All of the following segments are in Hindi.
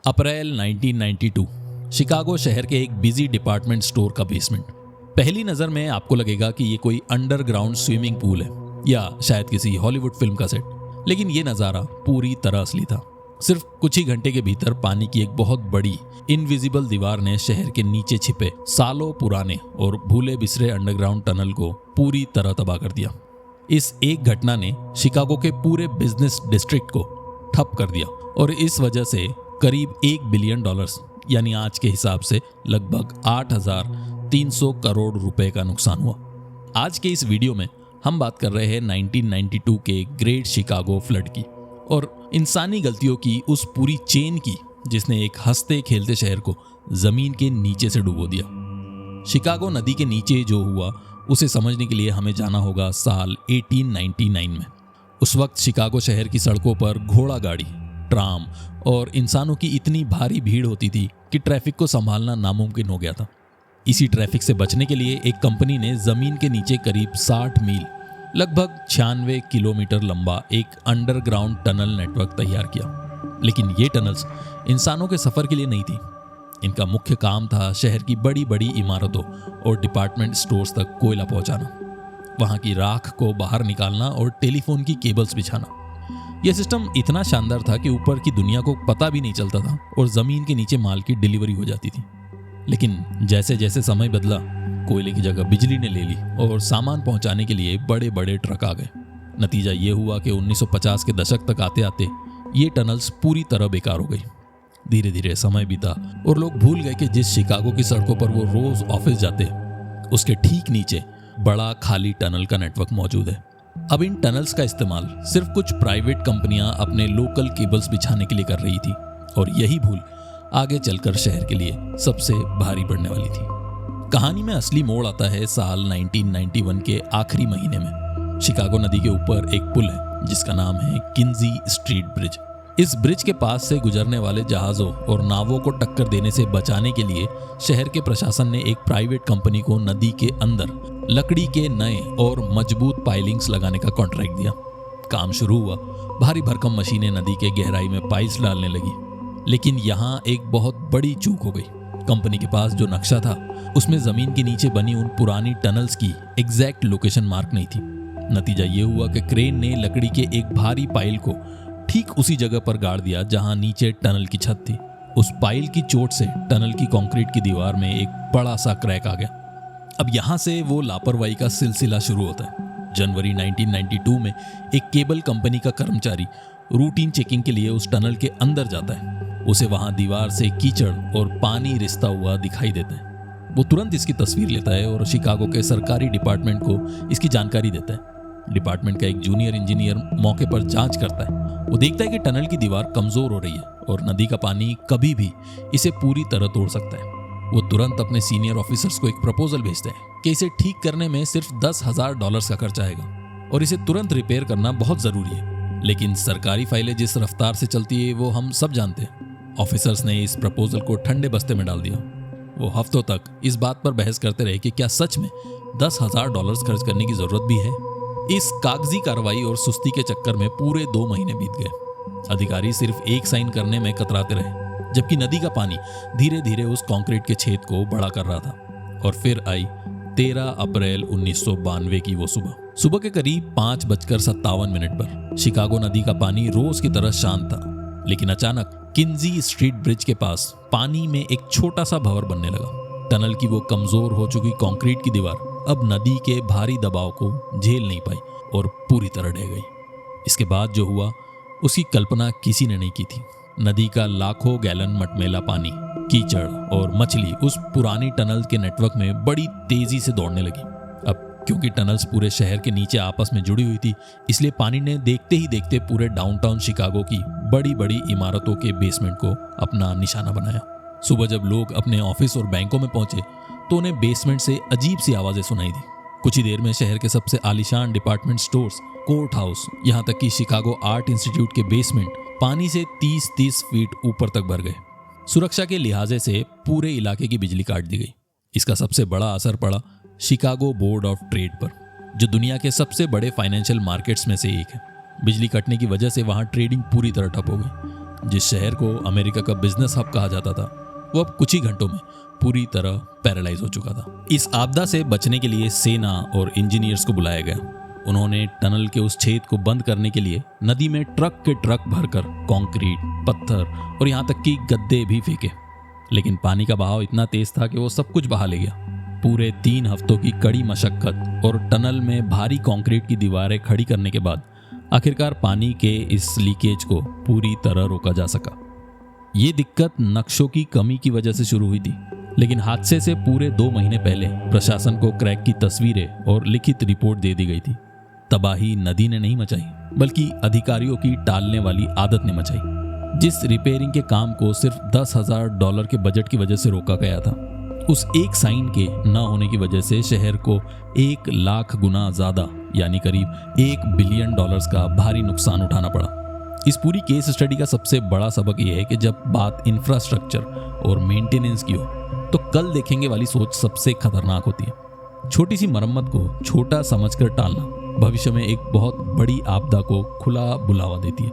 अप्रैल 1992 शिकागो शहर के एक बिजी डिपार्टमेंट स्टोर का बेसमेंट। पहली नज़र में आपको लगेगा कि ये कोई अंडरग्राउंड स्विमिंग पूल है या शायद किसी हॉलीवुड फिल्म का सेट, लेकिन ये नज़ारा पूरी तरह असली था। सिर्फ कुछ ही घंटे के भीतर पानी की एक बहुत बड़ी इनविजिबल दीवार ने शहर के नीचे छिपे सालों पुराने और भूले बिसरे अंडरग्राउंड टनल को पूरी तरह तबाह कर दिया। इस एक घटना ने शिकागो के पूरे बिजनेस डिस्ट्रिक्ट को ठप कर दिया और इस वजह से करीब $1 बिलियन यानी आज के हिसाब से लगभग 8,300 करोड़ रुपए का नुकसान हुआ। आज के इस वीडियो में हम बात कर रहे हैं 1992 के ग्रेट शिकागो फ्लड की और इंसानी गलतियों की उस पूरी चेन की जिसने एक हंसते खेलते शहर को जमीन के नीचे से डुबो दिया। शिकागो नदी के नीचे जो हुआ उसे समझने के लिए हमें जाना होगा साल 1899 में। उस वक्त शिकागो शहर की सड़कों पर घोड़ा गाड़ी, ट्राम और इंसानों की इतनी भारी भीड़ होती थी कि ट्रैफिक को संभालना नामुमकिन हो गया था। इसी ट्रैफिक से बचने के लिए एक कंपनी ने जमीन के नीचे करीब 60 मील लगभग 96 किलोमीटर लंबा एक अंडरग्राउंड टनल नेटवर्क तैयार किया। लेकिन ये टनल्स इंसानों के सफर के लिए नहीं थी। इनका मुख्य काम था शहर की बड़ी बड़ी इमारतों और डिपार्टमेंट स्टोर्स तक कोयला पहुंचाना, वहां की राख को बाहर निकालना और टेलीफोन की केबल्स बिछाना। यह सिस्टम इतना शानदार था कि ऊपर की दुनिया को पता भी नहीं चलता था और जमीन के नीचे माल की डिलीवरी हो जाती थी। लेकिन जैसे जैसे समय बदला, कोयले की जगह बिजली ने ले ली और सामान पहुंचाने के लिए बड़े बड़े ट्रक आ गए। नतीजा ये हुआ कि 1950 के दशक तक आते आते ये टनल्स पूरी तरह बेकार हो गई। धीरे धीरे समय बीता और लोग भूल गए कि जिस शिकागो की सड़कों पर वो रोज ऑफिस जाते उसके ठीक नीचे बड़ा खाली टनल का नेटवर्क मौजूद है। अब इन टनल्स का इस्तेमाल सिर्फ कुछ प्राइवेट कंपनियां अपने लोकल केबल्स बिछाने के लिए कर रही थी और यही भूल आगे चलकर शहर के लिए सबसे भारी पड़ने वाली थी। कहानी में असली मोड़ आता है साल 1991 के आखिरी महीने में। शिकागो नदी के ऊपर एक पुल है जिसका नाम है किंजी स्ट्रीट ब्रिज। इस ब्रिज के पास से गुजरने वाले जहाजों और नावों को टक्कर देने से बचाने के लिए शहर के प्रशासन ने एक प्राइवेट कंपनी को नदी के अंदर लकड़ी के नए और मजबूत पाइलिंग्स लगाने का कॉन्ट्रैक्ट दिया। काम शुरू हुआ। भारी भरकम मशीनें नदी के गहराई में पाइल्स डालने लगी। लेकिन यहाँ एक बहुत बड़ी चूक हो गई। कंपनी के पास जो नक्शा था उसमें जमीन के नीचे बनी उन पुरानी टनल्स की एग्जैक्ट लोकेशन मार्क नहीं थी। नतीजा ये हुआ कि क्रेन ने लकड़ी के एक भारी पाइल को ठीक उसी जगह पर गाड़ दिया जहां नीचे टनल की छत थी। उस पाइल की चोट से टनल की कंक्रीट की दीवार में एक बड़ा सा क्रैक आ गया। अब यहां से वो लापरवाही का सिलसिला शुरू होता है। जनवरी 1992 में एक केबल कंपनी का कर्मचारी रूटीन चेकिंग के लिए उस टनल के अंदर जाता है। उसे वहां दीवार से कीचड़ और पानी रिसता हुआ दिखाई देता है। वो तुरंत इसकी तस्वीर लेता है और शिकागो के सरकारी डिपार्टमेंट को इसकी जानकारी देता है। डिपार्टमेंट का एक जूनियर इंजीनियर मौके पर जांच करता है। वो देखता है कि टनल की दीवार कमजोर हो रही है और नदी का पानी कभी भी इसे पूरी तरह तोड़ सकता है। वो तुरंत अपने सीनियर ऑफिसर्स को एक प्रपोजल भेजते हैं कि इसे ठीक करने में सिर्फ $10,000 का खर्च आएगा और इसे तुरंत रिपेयर करना बहुत जरूरी है। लेकिन सरकारी फाइलें जिस रफ्तार से चलती है वो हम सब जानते हैं। ऑफिसर्स ने इस प्रपोजल को ठंडे बस्ते में डाल दिया। वो हफ्तों तक इस बात पर बहस करते रहे कि क्या सच में $10,000 खर्च करने की जरूरत भी है। इस कागजी कार्रवाई और सुस्ती के चक्कर में पूरे 2 महीने बीत गए। अधिकारी सिर्फ एक साइन करने में कतराते रहे, जबकि नदी का पानी धीरे धीरे उस कंक्रीट के छेद को बड़ा कर रहा था। और फिर आई 13 अप्रैल 1992 की वो सुबह के करीब 5:57 पर शिकागो नदी का पानी रोज की तरह शांत था। लेकिन अचानक किंजी स्ट्रीट ब्रिज के पास पानी में एक छोटा सा भंवर बनने लगा। टनल की वो कमजोर हो चुकी कंक्रीट की दीवार अब नदी के भारी दबाव को झेल नहीं पाई और पूरी तरह ढह गई। इसके बाद जो हुआ उसकी कल्पना किसी ने नहीं की थी। नदी का लाखों गैलन मटमैला पानी, कीचड़ और मछली उस पुरानी टनल के नेटवर्क में बड़ी तेजी से दौड़ने लगी। अब क्योंकि टनल्स पूरे शहर के नीचे आपस में जुड़ी हुई थी, इसलिए पानी ने देखते ही देखते पूरे डाउनटाउन शिकागो की बड़ी बड़ी इमारतों के बेसमेंट को अपना निशाना बनाया। सुबह जब लोग अपने ऑफिस और बैंकों में पहुंचे तो उन्हें बेसमेंट से अजीब सी आवाजें सुनाई दी। कुछ ही देर में शहर के सबसे आलीशान डिपार्टमेंट स्टोर्स, कोर्ट हाउस, यहाँ तक कि शिकागो आर्ट इंस्टीट्यूट के बेसमेंट पानी से 30-30 फीट ऊपर तक भर गए। सुरक्षा के लिहाजे से पूरे इलाके की बिजली काट दी गई। इसका सबसे बड़ा असर पड़ा शिकागो बोर्ड ऑफ ट्रेड पर, जो दुनिया के सबसे बड़े फाइनेंशियल मार्केट्स में से एक है। बिजली कटने की वजह से वहां ट्रेडिंग पूरी तरह ठप हो गई। जिस शहर को अमेरिका का बिजनेस हब कहा जाता था, वो अब कुछ ही घंटों में पूरी तरह पैरालाइज हो चुका था। इस आपदा से बचने के लिए सेना और इंजीनियर्स को बुलाया गया। उन्होंने टनल के उस छेद को बंद करने के लिए नदी में ट्रक के ट्रक भरकर कंक्रीट, पत्थर और यहाँ तक कि गद्दे भी फेंके, लेकिन पानी का बहाव इतना तेज था कि वो सब कुछ बहा ले गया। पूरे 3 हफ्तों की कड़ी मशक्कत और टनल में भारी कंक्रीट की दीवारें खड़ी करने के बाद आखिरकार पानी के इस लीकेज को पूरी तरह रोका जा सका। ये दिक्कत नक्शों की कमी की वजह से शुरू हुई थी, लेकिन हादसे से पूरे 2 महीने पहले प्रशासन को क्रैक की तस्वीरें और लिखित रिपोर्ट दे दी गई थी। तबाही नदी ने नहीं मचाई, बल्कि अधिकारियों की टालने वाली आदत ने मचाई। जिस रिपेयरिंग के काम को सिर्फ $10,000 के बजट की वजह से रोका गया था, उस एक साइन के न होने की वजह से शहर को 1 लाख गुना ज्यादा यानी करीब $1 बिलियन का भारी नुकसान उठाना पड़ा। इस पूरी केस स्टडी का सबसे बड़ा सबक यह है कि जब बात इंफ्रास्ट्रक्चर और मेंटेनेंस की हो तो कल देखेंगे वाली सोच सबसे खतरनाक होती है। छोटी सी मरम्मत को छोटा समझकर टालना भविष्य में एक बहुत बड़ी आपदा को खुला बुलावा देती है।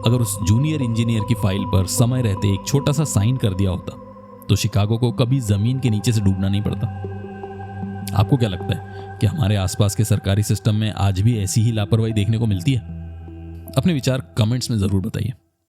अगर उस जूनियर इंजीनियर की फाइल पर समय रहते एक छोटा सा साइन कर दिया होता तो शिकागो को कभी जमीन के नीचे से डूबना नहीं पड़ता। आपको क्या लगता है कि हमारे आसपास के सरकारी सिस्टम में आज भी ऐसी ही लापरवाही देखने को मिलती है? अपने विचार कमेंट्स में जरूर बताइए।